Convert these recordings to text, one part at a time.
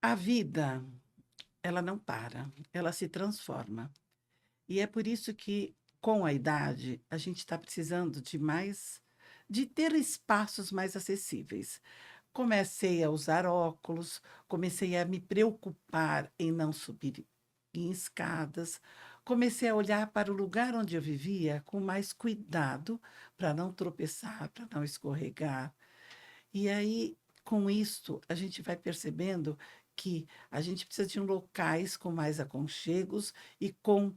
A vida, ela não para, ela se transforma. E é por isso que, com a idade, a gente está precisando de ter espaços mais acessíveis. Comecei a usar óculos, comecei a me preocupar em não subir em escadas, comecei a olhar para o lugar onde eu vivia com mais cuidado para não tropeçar, para não escorregar. E aí, com isto, a gente vai percebendo que a gente precisa de locais com mais aconchegos e com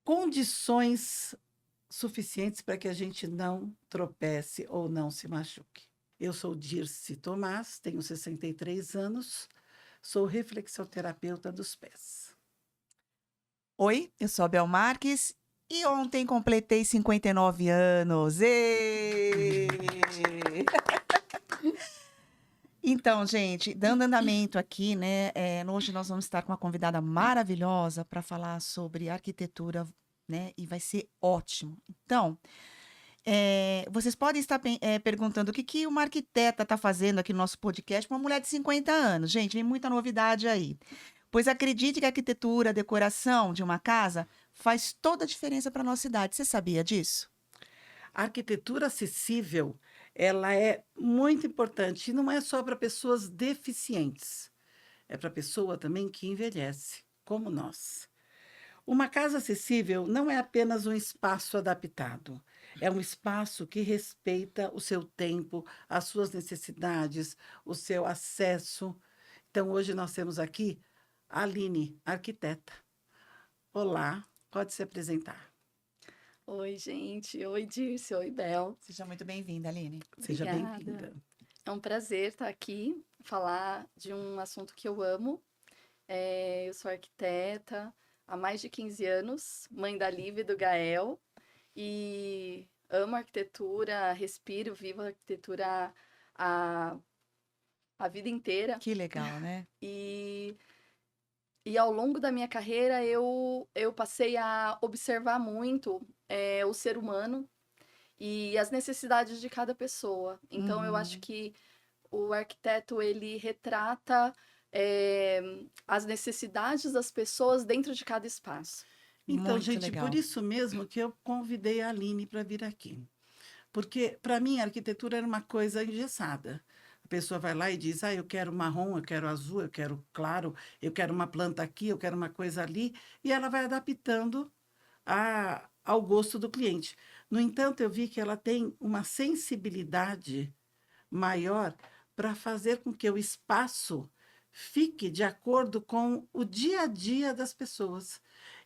condições suficientes para que a gente não tropece ou não se machuque. Eu sou Dirce Tomás, tenho 63 anos, sou reflexoterapeuta dos pés. Oi, eu sou a Bel Marques e ontem completei 59 anos. Ê! Então, gente, dando andamento aqui, né? Hoje nós vamos estar com uma convidada maravilhosa para falar sobre arquitetura, né? E vai ser ótimo. Então, vocês podem estar perguntando o que uma arquiteta está fazendo aqui no nosso podcast para uma mulher de 50 anos. Gente, tem muita novidade aí. Pois acredite que a arquitetura, a decoração de uma casa faz toda a diferença para a nossa cidade. Você sabia disso? A arquitetura acessível, ela é muito importante e não é só para pessoas deficientes, é para pessoa também que envelhece, como nós. Uma casa acessível não é apenas um espaço adaptado, é um espaço que respeita o seu tempo, as suas necessidades, o seu acesso. Então, hoje nós temos aqui a Aline, arquiteta. Olá, pode se apresentar. Oi, gente. Oi, Dirce. Oi, Bel. Seja muito bem-vinda, Aline. Seja Obrigada. bem-vinda. É um prazer estar aqui, falar de um assunto que eu amo. Eu sou arquiteta há mais de 15 anos, mãe da Lívia e do Gael, e amo arquitetura, respiro, vivo a arquitetura a, a vida inteira. Que legal, né? E ao longo da minha carreira, eu passei a observar muito o ser humano e as necessidades de cada pessoa. Então, eu acho Uhum. que o arquiteto, ele retrata as necessidades das pessoas dentro de cada espaço. Então, Muito gente, por legal. isso mesmo que eu convidei a Aline para vir aqui. Porque, para mim, a arquitetura era uma coisa engessada. A pessoa vai lá e diz: eu quero marrom, eu quero azul, eu quero claro, eu quero uma planta aqui, eu quero uma coisa ali, e ela vai adaptando ao gosto do cliente. No entanto, eu vi que ela tem uma sensibilidade maior para fazer com que o espaço fique de acordo com o dia a dia das pessoas.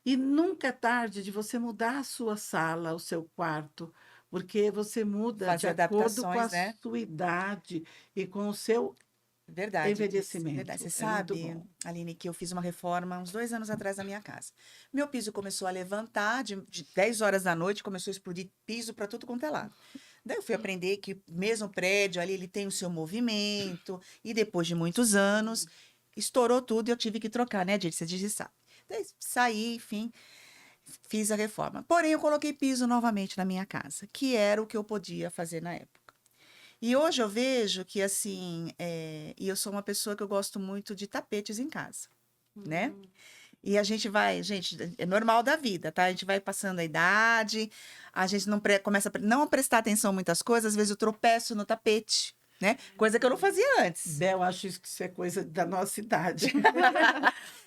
E nunca é tarde de você mudar a sua sala, o seu quarto, porque você muda de Fazer acordo com a adaptações, né? sua idade e com o seu Verdade, Dirce, verdade. Você envelhecimento. É muito sabe, bom. Aline, que eu fiz uma reforma uns 2 anos atrás na minha casa. Meu piso começou a levantar, de 10 horas da noite, começou a explodir piso para tudo quanto é lado. Daí eu fui aprender que mesmo prédio ali, ele tem o seu movimento, e depois de muitos anos, estourou tudo e eu tive que trocar, né, Dirce? Você disse, sabe. Daí saí, enfim, fiz a reforma. Porém, eu coloquei piso novamente na minha casa, que era o que eu podia fazer na época. E hoje eu vejo que, assim, e eu sou uma pessoa que eu gosto muito de tapetes em casa, né? Hum. E a gente vai, gente, é normal da vida, tá? A gente vai passando a idade, a gente não começa a não prestar atenção em muitas coisas, às vezes eu tropeço no tapete, né? Coisa que eu não fazia antes. Bel, acho que isso é coisa da nossa idade.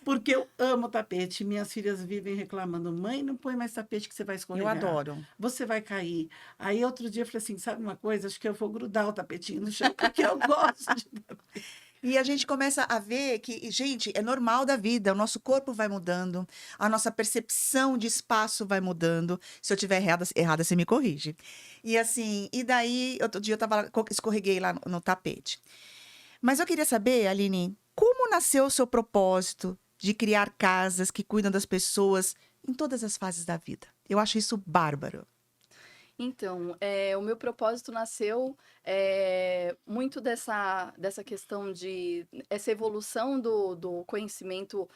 Porque eu amo tapete. Minhas filhas vivem reclamando: mãe, não põe mais tapete que você vai Eu escorregar. adoro. Você vai cair. Aí outro dia eu falei assim: sabe uma coisa? Acho que eu vou grudar o tapetinho no chão, porque eu gosto de tapete. E a gente começa a ver que, gente, é normal da vida, o nosso corpo vai mudando, a nossa percepção de espaço vai mudando. Se eu tiver errada, você me corrige. E assim, e daí, outro dia eu tava, escorreguei lá no tapete. Mas eu queria saber, Aline, como nasceu o seu propósito de criar casas que cuidam das pessoas em todas as fases da vida? Eu acho isso bárbaro. Então, o meu propósito nasceu muito dessa questão de essa evolução do conhecimento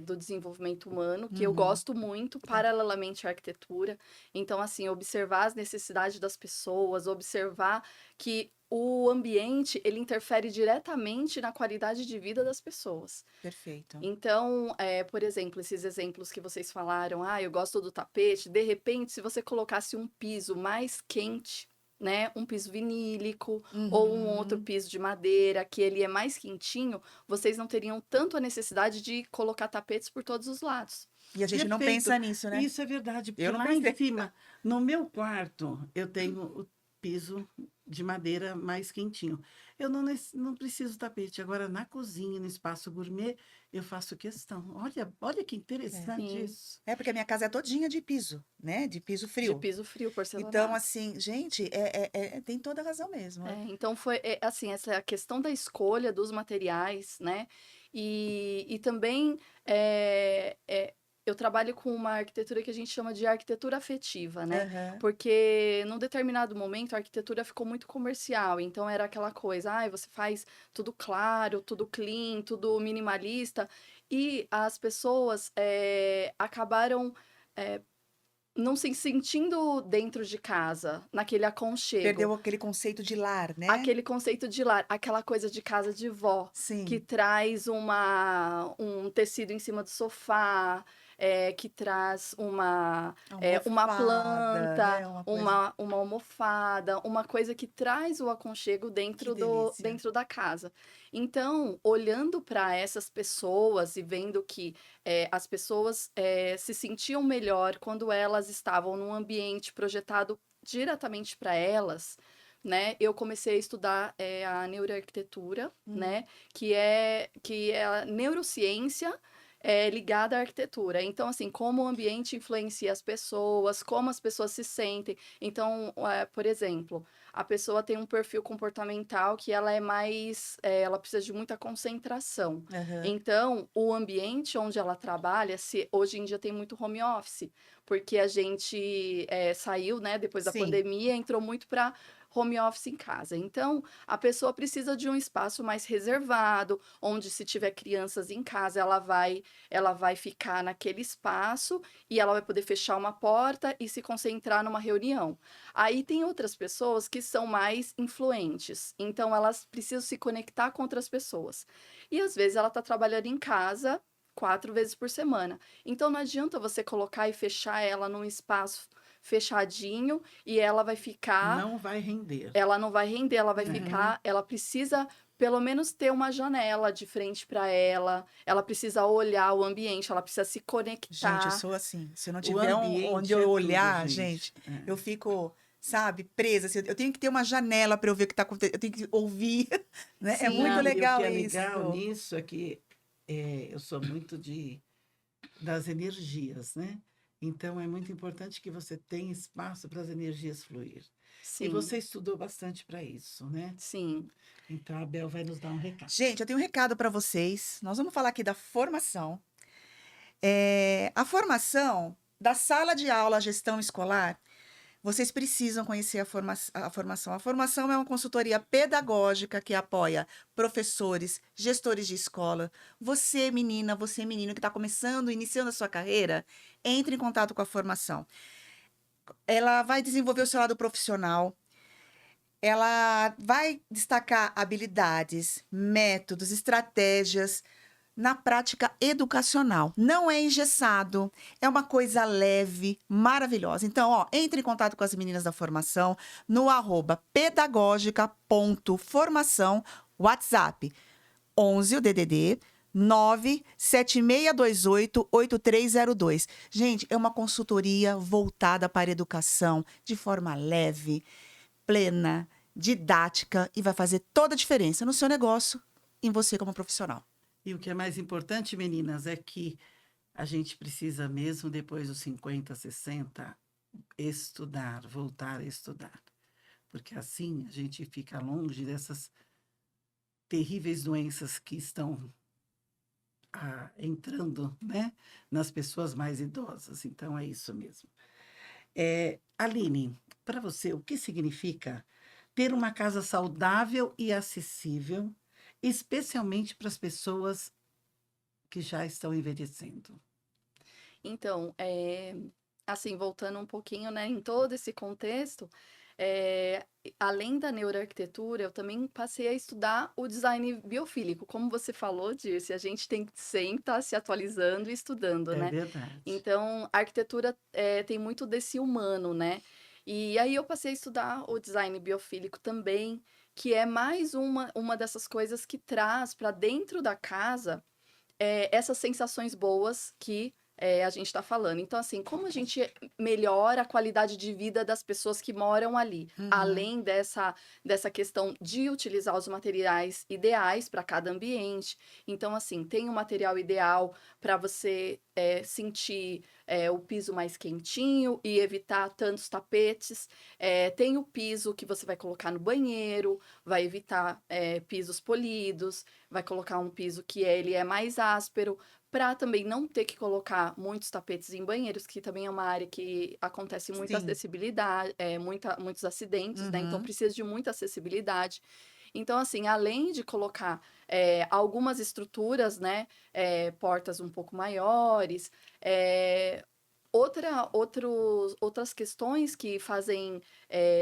do desenvolvimento humano, que eu Uhum. gosto muito, paralelamente à arquitetura. Então, assim, observar as necessidades das pessoas, observar que o ambiente, ele interfere diretamente na qualidade de vida das pessoas. Perfeito. Então, por exemplo, esses exemplos que vocês falaram, eu gosto do tapete, de repente, se você colocasse um piso mais quente, né, um piso vinílico ou um outro Uhum. piso de madeira, que ele é mais quentinho, vocês não teriam tanto a necessidade de colocar tapetes por todos os lados. E a gente não Perfeito. pensa nisso, né? Isso é verdade, porque Eu não lá em pensei. cima, no meu quarto, eu tenho o piso de madeira mais quentinho. Eu não preciso tapete. Agora, na cozinha, no espaço gourmet, eu faço questão. Olha que interessante Sim, isso. É porque a minha casa é todinha de piso, né? De piso de frio. piso frio, Então, porcelanato. assim, gente, tem toda a razão mesmo. Então foi, assim, essa é a questão da escolha dos materiais, né? E também eu trabalho com uma arquitetura que a gente chama de arquitetura afetiva, né? Aham. Porque num determinado momento a arquitetura ficou muito comercial, então era aquela coisa, você faz tudo claro, tudo clean, tudo minimalista, e as pessoas acabaram eh, não se sentindo dentro de casa, naquele aconchego. Perdeu aquele conceito de lar, né? Aquele conceito de lar, aquela coisa de casa de vó, que Sim. traz um tecido em cima do sofá, que traz uma Almofada, planta, né? Uma coisa. uma almofada, uma coisa que traz o aconchego Que delícia. dentro da casa. Então, olhando para essas pessoas e vendo que as pessoas se sentiam melhor quando elas estavam num ambiente projetado diretamente para elas, né, eu comecei a estudar a neuroarquitetura, Hum. né, que é a neurociência ligada à arquitetura. Então, assim, como o ambiente influencia as pessoas, como as pessoas se sentem. Então, por exemplo, a pessoa tem um perfil comportamental que ela é mais, ela precisa de muita concentração. Aham. Então, o ambiente onde ela trabalha, se hoje em dia tem muito home office, porque a gente saiu, né, depois da Sim. pandemia, entrou muito para home office em casa. Então, a pessoa precisa de um espaço mais reservado, onde se tiver crianças em casa, ela vai ficar naquele espaço e ela vai poder fechar uma porta e se concentrar numa reunião. Aí tem outras pessoas que são mais influentes, então elas precisam se conectar com outras pessoas. E às vezes ela está trabalhando em casa 4 vezes por semana. Então não adianta você colocar e fechar ela num espaço fechadinho e Não vai render. ela não vai render, ela vai Uhum. ficar, ela precisa pelo menos ter uma janela de frente para ela precisa olhar o ambiente, ela precisa se Gente, eu conectar. sou assim. Se eu não O tiver onde ambiente eu é tudo, olhar, gente. gente, eu fico, sabe, presa. Assim, eu tenho que ter uma janela para eu ver o que está acontecendo. Eu tenho que ouvir, né? É muito Sim, Não, e o que legal é legal isso. nisso é que eu sou muito das energias, né? Então é muito importante que você tenha espaço para as energias fluir. E sim, você estudou bastante para isso, né? sim. Então a Bel vai nos dar um recado. Gente, eu tenho um recado para vocês. Nós vamos falar aqui da formação. A formação da sala de aula à gestão escolar, vocês precisam conhecer a formação. A formação é uma consultoria pedagógica que apoia professores, gestores de escola. Você, menina, você, menino que está começando, iniciando a sua carreira, entre em contato com a formação. Ela vai desenvolver o seu lado profissional. Ela vai destacar habilidades, métodos, estratégias na prática educacional. Não é engessado, é uma coisa leve, maravilhosa. Então, entre em contato com as meninas da formação no @pedagogica.formação, WhatsApp 11 o DDD 976288302. Gente, é uma consultoria voltada para a educação de forma leve, plena, didática e vai fazer toda a diferença no seu negócio, em você como profissional. E o que é mais importante, meninas, é que a gente precisa mesmo, depois dos 50, 60, estudar, voltar a estudar. Porque assim a gente fica longe dessas terríveis doenças que estão entrando, né, nas pessoas mais idosas. Então é isso mesmo. Aline, para você, o que significa ter uma casa saudável e acessível, especialmente para as pessoas que já estão envelhecendo? Então, assim, voltando um pouquinho, né, em todo esse contexto, eh, além da neuroarquitetura, eu também passei a estudar o design biofílico. Como você falou, Dirce, a gente tem que sempre estar se atualizando e estudando, É né? verdade. Então, a arquitetura tem muito desse humano, né? E aí eu passei a estudar o design biofílico também, que é mais uma dessas coisas que traz para dentro da casa essas sensações boas que a gente está falando. Então, assim, como a gente melhora a qualidade de vida das pessoas que moram ali, Uhum. além dessa questão de utilizar os materiais ideais para cada ambiente. Então, assim, tem o material ideal para você sentir o piso mais quentinho e evitar tantos tapetes. Tem o piso que você vai colocar no banheiro, vai evitar pisos polidos, vai colocar um piso que ele é mais áspero, para também não ter que colocar muitos tapetes em banheiros, que também é uma área que acontece muita Sim. acessibilidade, muitos acidentes, né? Então Uhum. precisa de muita acessibilidade. Então, assim, além de colocar algumas estruturas, né? Portas um pouco maiores, outras questões que fazem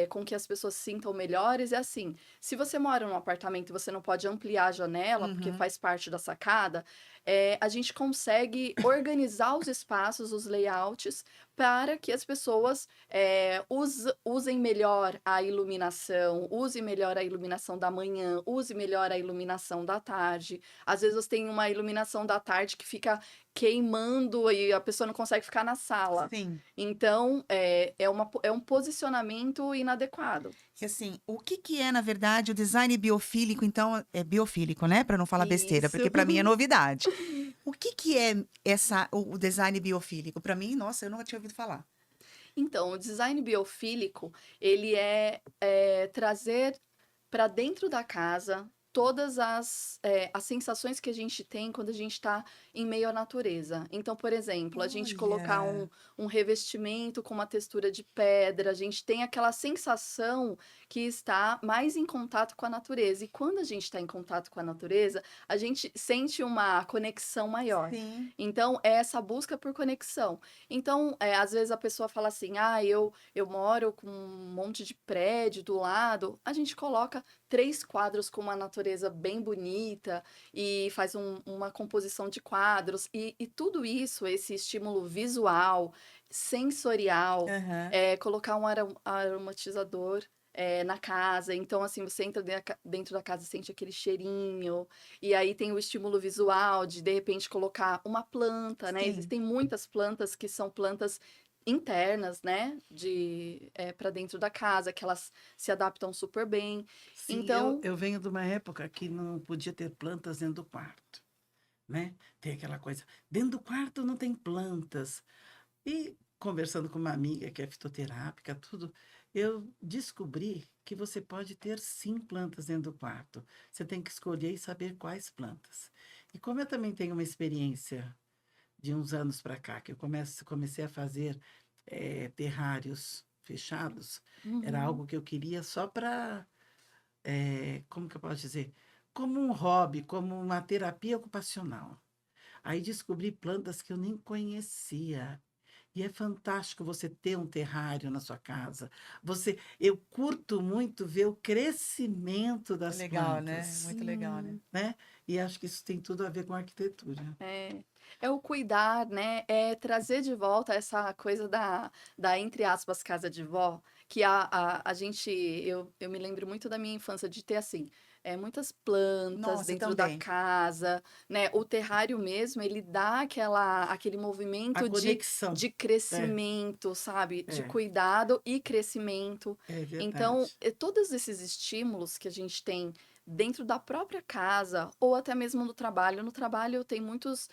com que as pessoas se sintam melhores é assim: se você mora num apartamento e você não pode ampliar a janela, porque Uhum. faz parte da sacada, a gente consegue organizar os espaços, os layouts, para que as pessoas usem melhor a iluminação, use melhor a iluminação da manhã, use melhor a iluminação da tarde. Às vezes você tem uma iluminação da tarde que fica queimando e a pessoa não consegue ficar na sala. Sim. Então, é um posicionamento inadequado. E assim, o que que é, na verdade, o design biofílico? Então, é biofílico, né? Para não falar besteira, Isso. porque para mim é novidade. O que que é o design biofílico? Para mim, nossa, eu nunca tinha ouvido falar. Então, o design biofílico, ele trazer para dentro da casa todas as sensações que a gente tem quando a gente está em meio à natureza. Então, por exemplo, a gente colocar Olha. um revestimento com uma textura de pedra, a gente tem aquela sensação que está mais em contato com a natureza. E quando a gente está em contato com a natureza, a gente sente uma conexão maior. Sim. Então, é essa busca por conexão. Então, às vezes a pessoa fala assim: ah, eu moro com um monte de prédio do lado. A gente coloca 3 quadros com uma natureza bem bonita e faz uma composição de quadros. E tudo isso, esse estímulo visual, sensorial, Aham. colocar um aromatizador. Na casa, então assim, você entra dentro da casa e sente aquele cheirinho, e aí tem o estímulo visual de repente colocar uma planta, né? Sim. Existem muitas plantas que são plantas internas, né, para dentro da casa, que elas se adaptam super bem. Sim, eu, Então, eu venho de uma época que não podia ter plantas dentro do quarto, né? Tem aquela coisa, dentro do quarto não tem plantas. E conversando com uma amiga que é fitoterápica, tudo, eu descobri que você pode ter sim plantas dentro do quarto. Você tem que escolher e saber quais plantas. E como eu também tenho uma experiência de uns anos para cá, que eu comecei a fazer terrários fechados, era uhum, algo que eu queria só para, como que eu posso dizer? Como um hobby, como uma terapia ocupacional. Aí descobri plantas que eu nem conhecia. E é fantástico você ter um terrário na sua casa. Eu curto muito ver o crescimento É das legal, né? plantas, Muito legal, né? sim, né? E acho que isso tem tudo a ver com arquitetura. é o cuidar, né? É trazer de volta essa coisa da entre aspas, casa de vó, que a gente, eu me lembro muito da minha infância de ter assim, muitas plantas Nossa, dentro da também. casa, né? O terrário mesmo, ele dá aquele A movimento conexão. de É, crescimento, sabe? De é, cuidado e crescimento. é Então, verdade. todos esses estímulos que a gente tem dentro da própria casa ou até mesmo no trabalho. No trabalho tem muitos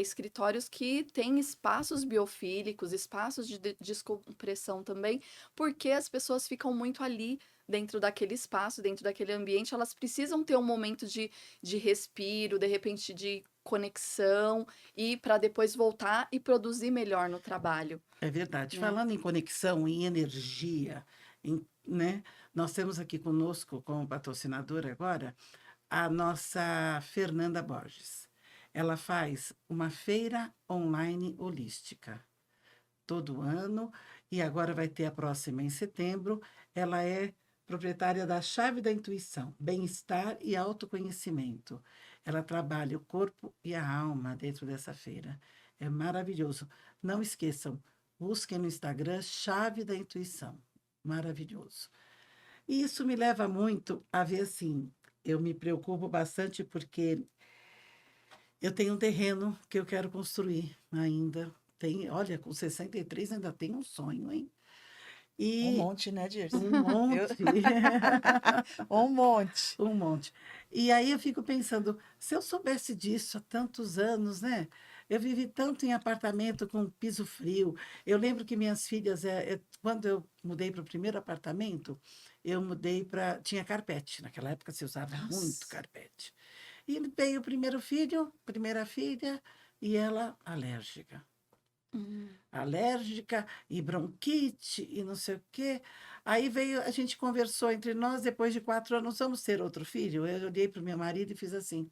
escritórios que têm espaços biofílicos, espaços de descompressão também, porque as pessoas ficam muito ali dentro daquele espaço, dentro daquele ambiente, elas precisam ter um momento de respiro, de repente de conexão, e para depois voltar e produzir melhor no trabalho, É verdade. né? Falando em conexão, em energia, né? Nós temos aqui conosco, como patrocinadora agora, a nossa Fernanda Borges. Ela faz uma feira online holística todo ano, e agora vai ter a próxima em setembro. Ela é proprietária da Chave da Intuição, Bem-Estar e Autoconhecimento. Ela trabalha o corpo e a alma dentro dessa feira. É maravilhoso. Não esqueçam, busquem no Instagram Chave da Intuição. Maravilhoso. E isso me leva muito a ver assim, eu me preocupo bastante porque eu tenho um terreno que eu quero construir ainda. Olha, com 63 ainda tem um sonho, hein? Um E monte, né, Dirce? um monte. Um monte. Um monte. E aí eu fico pensando, se eu soubesse disso há tantos anos, né? Eu vivi tanto em apartamento com piso frio. Eu lembro que minhas filhas, quando eu mudei para o primeiro apartamento, eu mudei para. Tinha carpete. Naquela época se usava muito Nossa. carpete. E veio o primeiro filho, primeira filha, e ela alérgica. Hum. Alérgica e bronquite e não sei o quê. Aí veio, a gente conversou entre nós, depois de 4 anos, vamos ter outro filho? Eu olhei para o meu marido e fiz assim,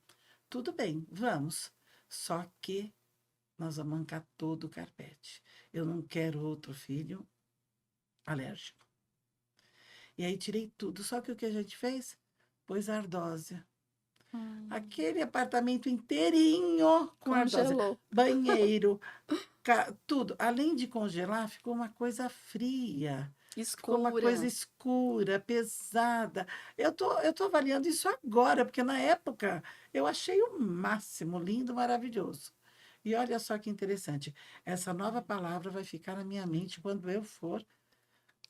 tudo bem, vamos. Só que nós vamos arrancar todo o carpete. Eu não quero outro filho alérgico. E aí tirei tudo. Só que o que a gente fez? Pôs ardósia. Hum. Aquele apartamento inteirinho com ardósia. Congelou. Banheiro, tudo. Além de congelar, ficou uma coisa fria. Ficou uma coisa Escura. escura, pesada. Eu tô avaliando isso agora, porque na época eu achei o máximo, lindo, maravilhoso. E olha só que interessante, essa nova palavra vai ficar na minha mente quando eu for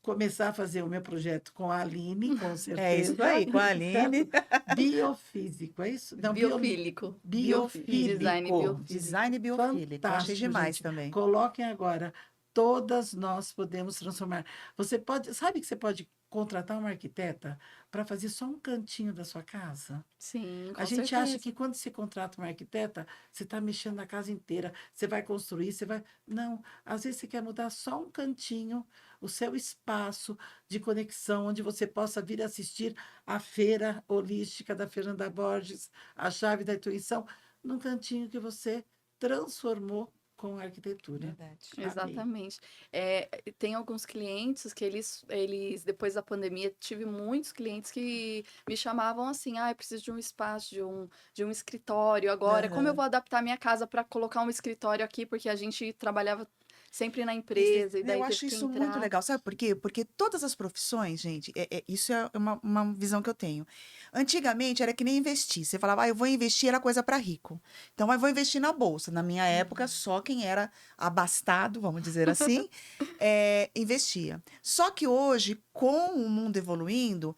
começar a fazer o meu projeto com a Aline, com É isso certeza, aí, com a certo? Aline. Biofísico, é isso? Não, Biofílico. Design biofílico. biofílico. Design biofílico. Eu achei Fantástico, demais gente. também. Coloquem agora. Todas nós podemos transformar. Você pode, sabe que você pode contratar uma arquiteta para fazer só um cantinho da sua casa? Sim, A com gente acha certeza. que quando você contrata uma arquiteta, você está mexendo na casa inteira, você vai construir, você vai. Não, às vezes você quer mudar só um cantinho, o seu espaço de conexão, onde você possa vir assistir a feira holística da Fernanda Borges, a chave da intuição, num cantinho que você transformou com a arquitetura. Verdade. Amei. Exatamente. Tem alguns clientes que depois da pandemia, tive muitos clientes que me chamavam assim, eu preciso de um espaço, de um escritório agora. Como eu Aham. vou adaptar minha casa para colocar um escritório aqui? Porque a gente trabalhava sempre na Esse- empresa e Eu daí teve acho que isso muito entrar. legal, sabe por quê? Porque todas as profissões, gente, isso é uma visão que eu tenho. Antigamente era que nem investir. Você falava, eu vou investir, era coisa para rico. Então, eu vou investir na bolsa. Na minha época, só quem era abastado, vamos dizer assim, investia. Só que hoje, com o mundo evoluindo,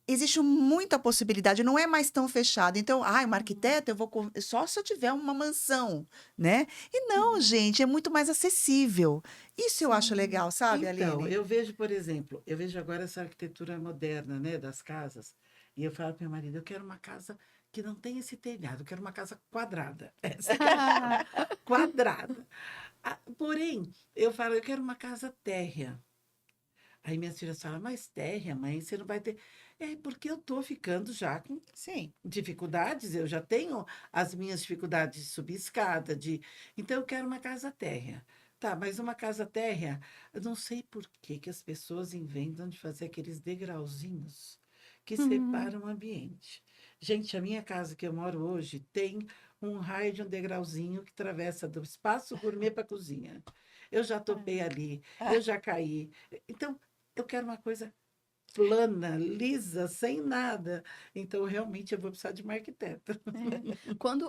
existe muita possibilidade, não é mais tão fechado. Então, uma arquiteta, só se eu tiver uma mansão, né? E não, gente, é muito mais acessível. Isso eu acho Sim. legal, sabe, Então, Aline? eu vejo, por exemplo, eu vejo agora essa arquitetura moderna, né, das casas, e eu falo para meu marido, eu quero uma casa que não tem esse telhado, eu quero uma casa quadrada. Essa que é a chave, quadrada. Porém, eu falo, eu quero uma casa térrea. Aí minhas filhas falam, mas térrea, mãe, você não vai ter. É porque eu estou ficando já com Sim. dificuldades, eu já tenho as minhas dificuldades de subir escada, então eu quero uma casa térrea. Tá, mas uma casa térrea, eu não sei por que que as pessoas inventam de fazer aqueles degrauzinhos que Hum. separam o ambiente. Gente, a minha casa que eu moro hoje tem um raio de um degrauzinho que atravessa do espaço gourmet para a cozinha. Eu já topei ali, eu já caí. Então, eu quero uma coisa plana, lisa, sem nada. Então, realmente, eu vou precisar de uma arquiteta.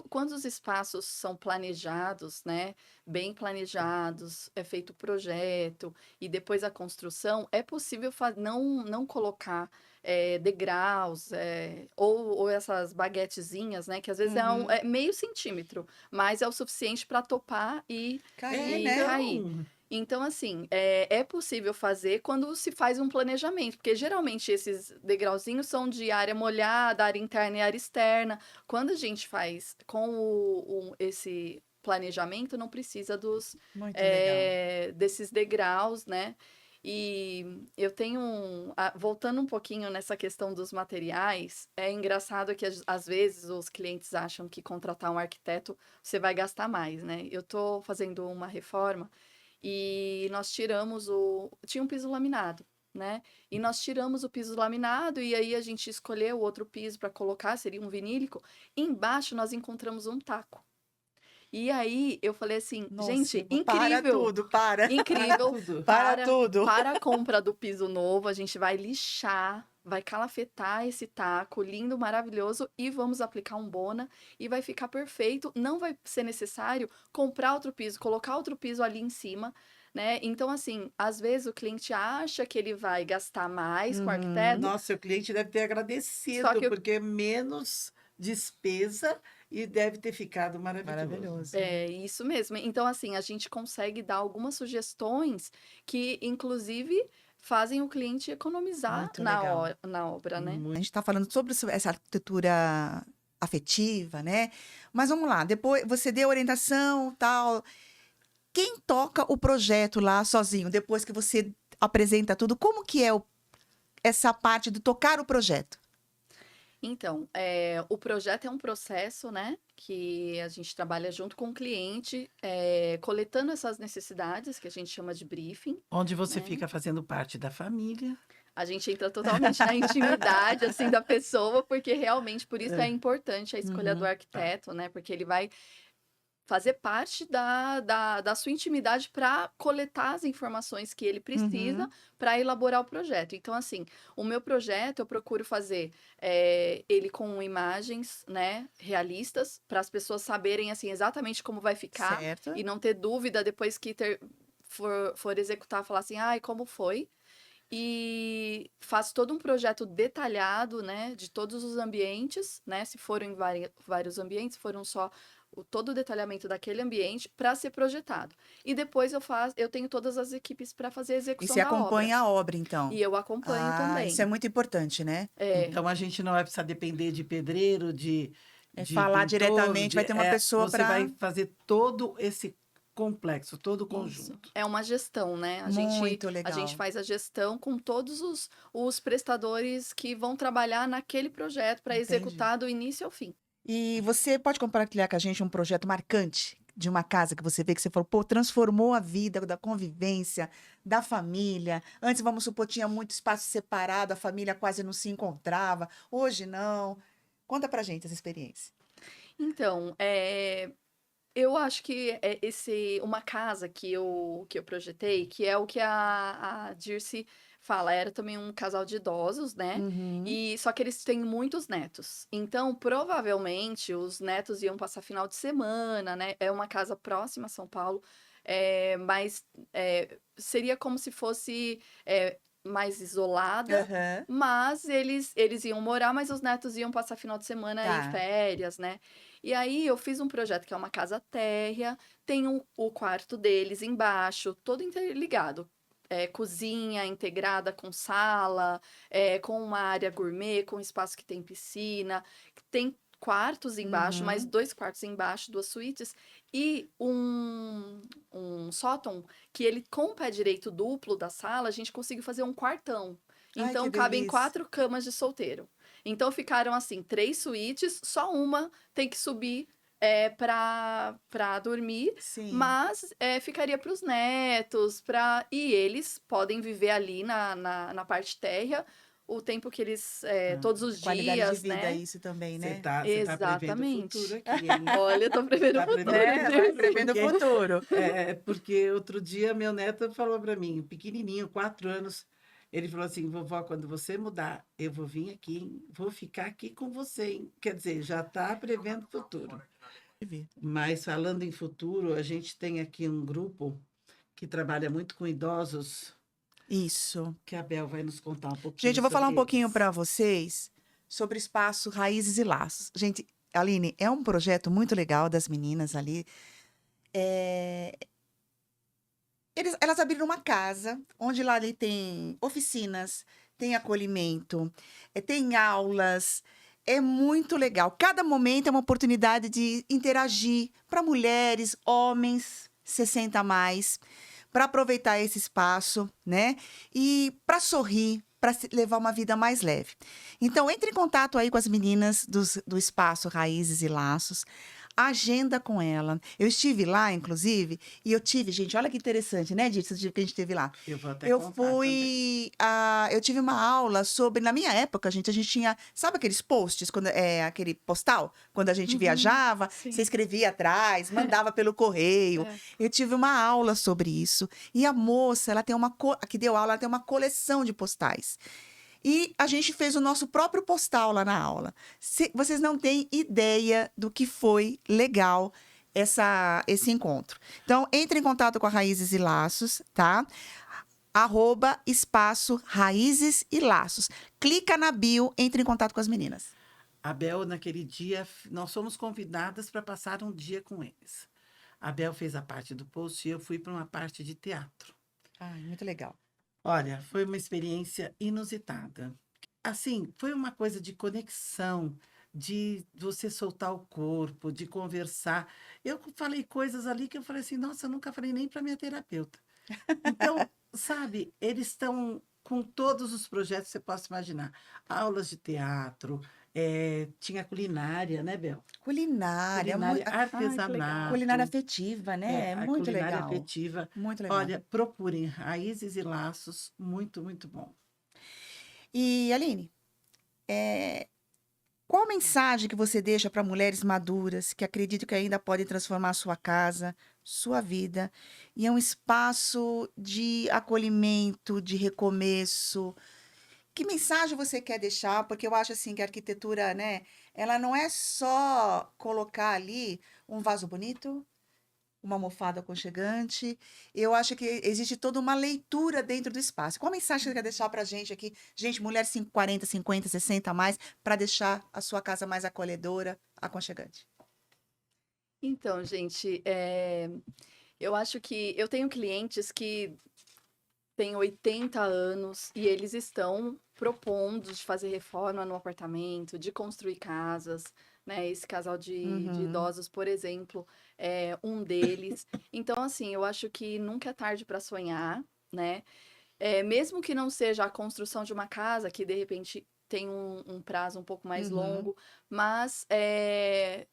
Quando os espaços são planejados, né, bem planejados, é feito o projeto e depois a construção, é possível não colocar degraus ou essas baguetezinhas, né, que às vezes Uhum. é meio centímetro, mas é o suficiente para topar Cair, e né? cair. Então, Então, assim, é possível fazer quando se faz um planejamento, porque geralmente esses degrauzinhos são de área molhada, área interna e área externa. Quando a gente faz com esse planejamento, não precisa Muito legal. desses degraus, né? E eu tenho, voltando um pouquinho nessa questão dos materiais, é engraçado que às vezes os clientes acham que contratar um arquiteto você vai gastar mais, né? Eu estou fazendo uma reforma e nós tiramos tinha um piso laminado, né? E nós tiramos o piso laminado e aí a gente escolheu outro piso para colocar, seria um vinílico. Embaixo nós encontramos um taco. E aí eu falei assim, Nossa, gente, para incrível, tudo, para. incrível. Tudo. Para tudo. Para a compra do piso novo, a gente vai lixar, vai calafetar esse taco lindo, maravilhoso e vamos aplicar um bona e vai ficar perfeito. Não vai ser necessário comprar outro piso, colocar outro piso ali em cima, né? Então, assim, às vezes o cliente acha que ele vai gastar mais com o arquiteto, Nossa, o cliente deve ter só agradecido, que porque é menos despesa e deve ter ficado maravilhoso. Maravilhoso. é isso mesmo. Então, assim, a gente consegue dar algumas sugestões que, inclusive, fazem o cliente economizar Muito legal. na obra, né? A gente está falando sobre essa arquitetura afetiva, né? Mas vamos lá, depois você deu orientação, tal. Quem toca o projeto lá sozinho, depois que você apresenta tudo, como que é essa parte de tocar o projeto? Então, o projeto é um processo, né, que a gente trabalha junto com o cliente, coletando essas necessidades, que a gente chama de briefing. Onde você Né? fica fazendo parte da família. A gente entra totalmente na intimidade, assim, da pessoa, porque realmente, por isso é importante a escolha do arquiteto, né, porque ele vai fazer parte da sua intimidade para coletar as informações que ele precisa para elaborar o projeto. Então, assim, o meu projeto eu procuro fazer ele com imagens, né, realistas, para as pessoas saberem, assim, exatamente como vai ficar Certo. e não ter dúvida depois que for executar, falar assim, ai, como foi? E faço todo um projeto detalhado, né, de todos os ambientes, né, se foram em vários ambientes, se foram só todo o detalhamento daquele ambiente para ser projetado. E depois eu tenho todas as equipes para fazer a E execução você da obra. acompanha a obra, então? E eu acompanho também. Isso é muito importante, né? Então a gente não vai precisar depender de pedreiro, de Falar pintor, diretamente, vai ter uma pessoa você para... vai fazer todo esse complexo, todo o Isso. conjunto. É uma gestão, né? Muito A legal. gente faz a gestão com todos os prestadores que vão trabalhar naquele projeto para Entendi. executar do início ao fim. E você pode compartilhar com a gente um projeto marcante de uma casa que você vê que você falou, pô, transformou a vida da convivência, da família. Antes, vamos supor, tinha muito espaço separado, a família quase não se encontrava. Hoje, não. Conta pra gente essa experiência. Então, eu acho que uma casa que eu projetei, que é o que a Dirce fala, era também um casal de idosos, né? E só que eles têm muitos netos. Então, provavelmente, os netos iam passar final de semana, né? É uma casa próxima a São Paulo, mas seria como se fosse mais isolada. Aham. Mas eles iam morar, mas os netos iam passar final de semana Tá. em férias, né? E aí eu fiz um projeto que é uma casa térrea, tem o quarto deles embaixo, todo interligado. Cozinha integrada com sala, com uma área gourmet, com espaço que tem piscina, tem quartos embaixo, mais 2 quartos embaixo, 2 suítes, e um sótão que ele, com o pé direito duplo da sala, a gente conseguiu fazer um quartão. Ai, Então, que cabem delícia. 4 camas de solteiro. Então, ficaram assim, 3 suítes, só uma tem que subir para dormir, Sim. mas ficaria para os netos, e eles podem viver ali na parte térrea o tempo que eles, todos os Qualidade dias, de vida, né? isso também, Você né? tá prevendo o Exatamente. futuro aqui, hein? Olha, eu tô prevendo Tá o futuro. prevendo Vai prevendo o porque- futuro. Porque outro dia meu neto falou para mim, pequenininho, 4 anos, ele falou assim, vovó, quando você mudar, eu vou vir aqui, hein? Vou ficar aqui com você, hein? Quer dizer, já está prevendo o futuro. Mas falando em futuro, a gente tem aqui um grupo que trabalha muito com idosos, Isso. que a Bel vai nos contar um pouquinho Gente, eu vou falar um sobre pouquinho eles. para vocês sobre espaço Raízes e Laços. Gente, Aline, é um projeto muito legal das meninas ali. Elas abriram uma casa, onde lá ali tem oficinas, tem acolhimento, tem aulas. É muito legal. Cada momento é uma oportunidade de interagir para mulheres, homens, 60 a mais, para aproveitar esse espaço, né? E para sorrir, para levar uma vida mais leve. Então, entre em contato aí com as meninas do espaço Raízes e Laços. agenda com ela. Eu estive lá, inclusive, e eu tive, gente, olha que interessante, né, Dito, esse dia que a gente esteve lá. Eu vou até Eu contar também. eu tive uma aula sobre, na minha época, gente, a gente tinha, sabe aqueles posts, aquele postal, quando a gente Uhum, viajava, sim. você escrevia atrás, mandava pelo correio. É. Eu tive uma aula sobre isso. E a moça, ela tem a que deu aula, ela tem uma coleção de postais. E a gente fez o nosso próprio postal lá na aula. Vocês não têm ideia do que foi legal esse encontro. Então, entre em contato com a Raízes e Laços, tá? @espaço Raízes e Laços. Clica na bio, entre em contato com as meninas. A Bel, naquele dia, nós fomos convidadas para passar um dia com eles. A Bel fez a parte do post e eu fui para uma parte de teatro. Ai, muito legal. Olha, foi uma experiência inusitada. Assim, foi uma coisa de conexão, de você soltar o corpo, de conversar. Eu falei coisas ali que eu falei assim, nossa, eu nunca falei nem para minha terapeuta. Então, sabe, eles estão com todos os projetos que você possa imaginar. Aulas de teatro, tinha culinária, né, Bel? Culinária, Culinária, Ai, que legal. culinária artesanato, afetiva, né? a Muito culinária legal. afetiva. Muito legal. Olha, procurem Raízes e Laços, muito, muito bom. E, Aline, qual mensagem que você deixa para mulheres maduras que acreditam que ainda podem transformar sua casa, sua vida, em um espaço de acolhimento, de recomeço? Que mensagem você quer deixar? Porque eu acho assim que a arquitetura, né, ela não é só colocar ali um vaso bonito, uma almofada aconchegante. Eu acho que existe toda uma leitura dentro do espaço. Qual mensagem você quer deixar para a gente aqui? Gente, mulher 40, 50, 60 a mais, para deixar a sua casa mais acolhedora, aconchegante. Então, gente, eu acho que eu tenho clientes que têm 80 anos e eles estão propondo de fazer reforma no apartamento, de construir casas, né? Esse casal de Uhum. idosos, por exemplo, é um deles. Então, assim, eu acho que nunca é tarde para sonhar, né? Mesmo que não seja a construção de uma casa, que de repente tem um prazo um pouco mais Uhum. longo, mas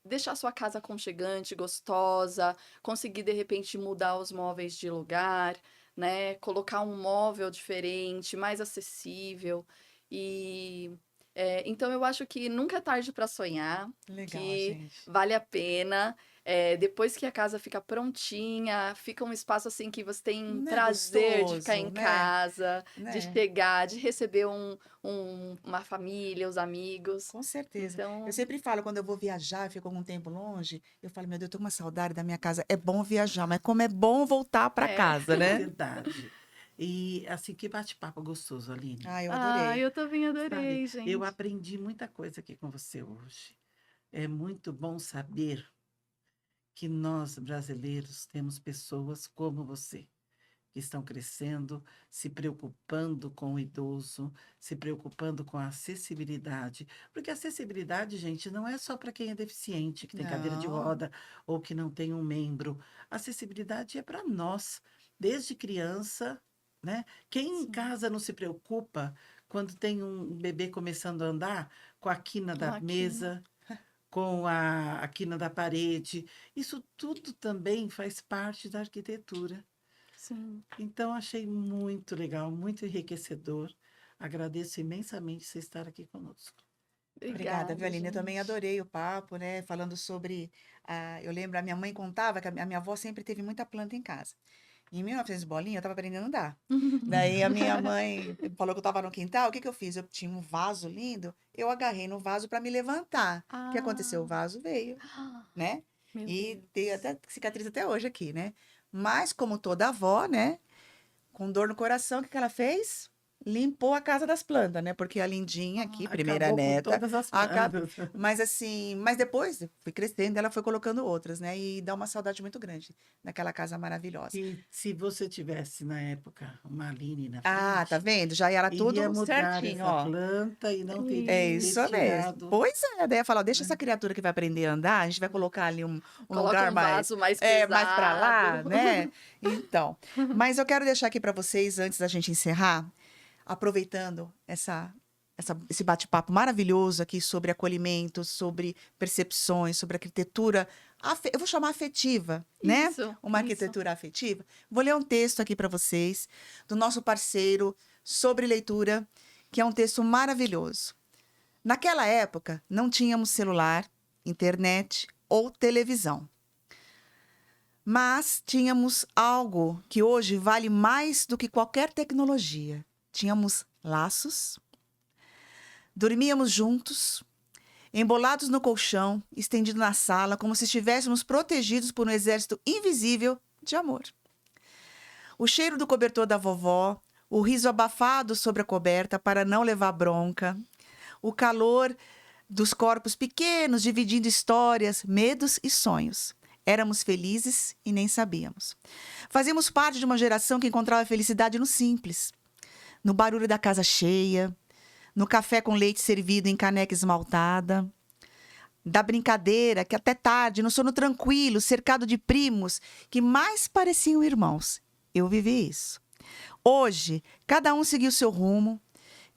deixar sua casa aconchegante, gostosa, conseguir de repente mudar os móveis de lugar, né? Colocar um móvel diferente, mais acessível. E então eu acho que nunca é tarde para sonhar, Legal, que gente. vale a pena. Depois que a casa fica prontinha, fica um espaço assim que você tem Não é prazer de ficar gostoso, em né? casa, de Né? chegar, de receber uma família, os amigos. Com certeza. Eu Então, sempre falo, quando eu vou viajar, fico algum tempo longe, eu falo, meu Deus, eu tô com uma saudade da minha casa. É bom viajar, mas como é bom voltar para é. casa, É né? verdade. E assim, que bate-papo gostoso, Aline. Ah, eu Ah, adorei. eu também Sabe, adorei, eu gente. aprendi muita coisa aqui com você hoje. É muito bom saber que nós, brasileiros, temos pessoas como você, que estão crescendo, se preocupando com o idoso, se preocupando com a acessibilidade. Porque a acessibilidade, gente, não é só para quem é deficiente, que tem cadeira de Não, roda ou que não tem um membro. A acessibilidade é para nós, desde criança, né? Quem em Sim, casa não se preocupa quando tem um bebê começando a andar com a quina da máquina. mesa, com a quina da parede? Isso tudo também faz parte da arquitetura. Sim. Então, achei muito legal, muito enriquecedor. Agradeço imensamente você estar aqui conosco. obrigada, viu, Obrigada, Aline? Eu também gente. adorei o papo, né? Falando sobre. Eu lembro, a minha mãe contava que a minha avó sempre teve muita planta em casa. Em 1900 bolinha, eu estava aprendendo a andar. Daí a minha mãe falou que eu estava no quintal. O que que eu fiz? Eu tinha um vaso lindo, eu agarrei no vaso para me levantar. O que aconteceu? O Ah, vaso veio, né? meu E tem Deus. até cicatriz até hoje aqui, né? Mas, como toda avó, né? Com dor no coração, o que que ela fez? Limpou a casa das plantas, né? Porque a Lindinha aqui, primeira Acabou com neta, todas as acaba... plantas. Mas assim, mas depois fui crescendo, ela foi colocando outras, né? E dá uma saudade muito grande daquela casa maravilhosa. E se você tivesse, na época, uma Aline na Ah, tá frente, vendo? Já era iria tudo mudar certinho, essa ó. planta e não teria É que ter isso mesmo. tirado, Pois é, daí eu falo, deixa essa né? criatura que vai aprender a andar, a gente vai colocar ali um Coloca lugar um mais, vaso mais mais para pesado. lá, né? Então, mas eu quero deixar aqui para vocês, antes da gente encerrar, aproveitando esse bate-papo maravilhoso aqui sobre acolhimento, sobre percepções, sobre arquitetura eu vou chamar afetiva, né? Isso, Uma isso. arquitetura afetiva. Vou ler um texto aqui para vocês, do nosso parceiro sobre leitura, que é um texto maravilhoso. Naquela época, não tínhamos celular, internet ou televisão. Mas tínhamos algo que hoje vale mais do que qualquer tecnologia. Tínhamos laços, dormíamos juntos, embolados no colchão, estendido na sala, como se estivéssemos protegidos por um exército invisível de amor. O cheiro do cobertor da vovó, o riso abafado sobre a coberta para não levar bronca, o calor dos corpos pequenos dividindo histórias, medos e sonhos. Éramos felizes e nem sabíamos. Fazíamos parte de uma geração que encontrava felicidade no simples, no barulho da casa cheia, no café com leite servido em caneca esmaltada, da brincadeira que até tarde, no sono tranquilo, cercado de primos que mais pareciam irmãos. Eu vivi isso. Hoje, cada um seguiu seu rumo,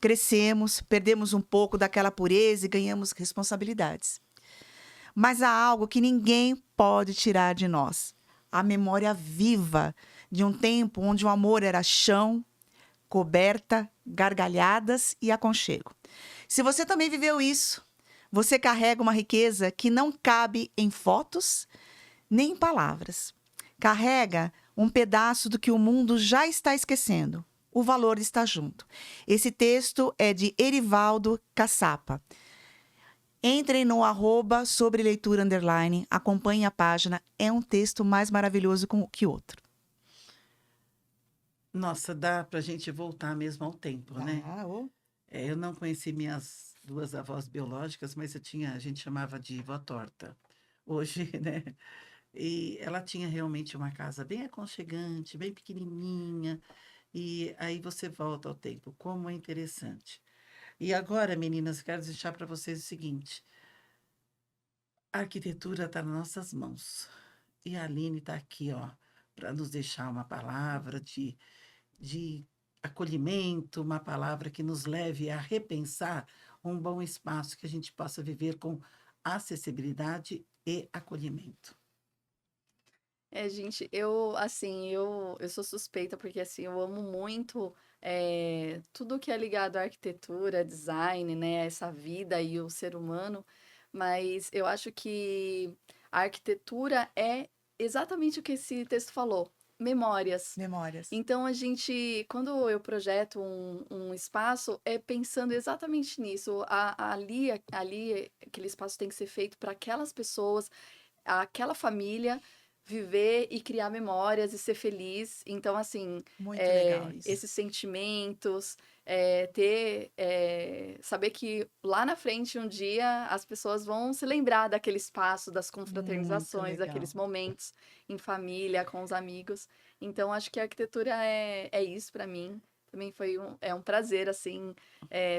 crescemos, perdemos um pouco daquela pureza e ganhamos responsabilidades. Mas há algo que ninguém pode tirar de nós. A memória viva de um tempo onde o amor era chão, coberta, gargalhadas e aconchego. Se você também viveu isso, você carrega uma riqueza que não cabe em fotos nem em palavras. Carrega um pedaço do que o mundo já está esquecendo. O valor está junto. Esse texto é de Erivaldo Caçapa. Entrem no @sobreleitura_, acompanhem a página. É um texto mais maravilhoso que outro. Nossa, dá para a gente voltar mesmo ao tempo, né? Oh. Eu não conheci minhas duas avós biológicas, mas a gente chamava de vó torta. Hoje, né? E ela tinha realmente uma casa bem aconchegante, bem pequenininha. E aí você volta ao tempo. Como é interessante. E agora, meninas, quero deixar para vocês o seguinte. A arquitetura está nas nossas mãos. E a Aline está aqui, ó, para nos deixar uma palavra de acolhimento, uma palavra que nos leve a repensar um bom espaço que a gente possa viver com acessibilidade e acolhimento. Gente, eu sou suspeita porque, assim, eu amo muito tudo que é ligado à arquitetura, design, né, essa vida e o ser humano, mas eu acho que a arquitetura é exatamente o que esse texto falou, memórias. Memórias. Então, quando eu projeto um espaço, é pensando exatamente nisso. Ali, aquele espaço tem que ser feito para aquelas pessoas, aquela família viver e criar memórias e ser feliz. Então, assim, Muito legal isso. esses sentimentos, saber que lá na frente, um dia, as pessoas vão se lembrar daquele espaço, das confraternizações, legal. daqueles momentos em família, com os amigos. Então, acho que a arquitetura é isso para mim. Também é um prazer, assim,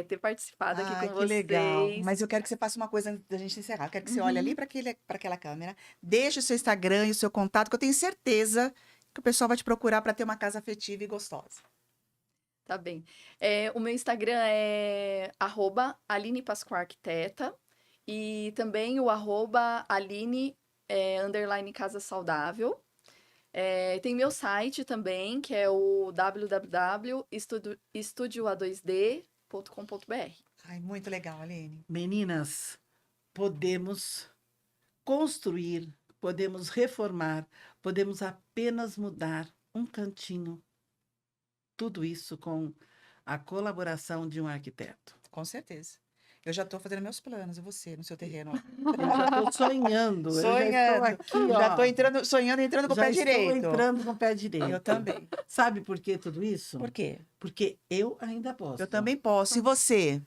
ter participado aqui com que vocês. legal. Mas eu quero que você faça uma coisa antes da gente encerrar. Eu quero que você olhe ali para aquela câmera, deixe o seu Instagram e o seu contato, que eu tenho certeza que o pessoal vai te procurar para ter uma casa afetiva e gostosa. Tá bem. O meu Instagram é @AlinePascoarquiteta e também o @Aline_Casa Saudável. Tem meu site também, que é o www.estudioa2d.com.br. Ai, muito legal, Aline. Meninas, podemos construir, podemos reformar, podemos apenas mudar um cantinho. Tudo isso com a colaboração de um arquiteto. Com certeza. Eu já estou fazendo meus planos, e você, no seu terreno. Eu já estou sonhando. Sonhando. Eu já estou aqui, ó. Já estou entrando com o pé direito. Estou entrando com o pé direito. Eu também. Sabe por que tudo isso? Por quê? Porque eu ainda posso. Eu também posso. E você?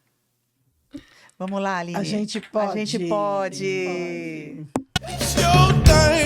Vamos lá, Aline. A gente pode. A gente pode. Pode. Showtime.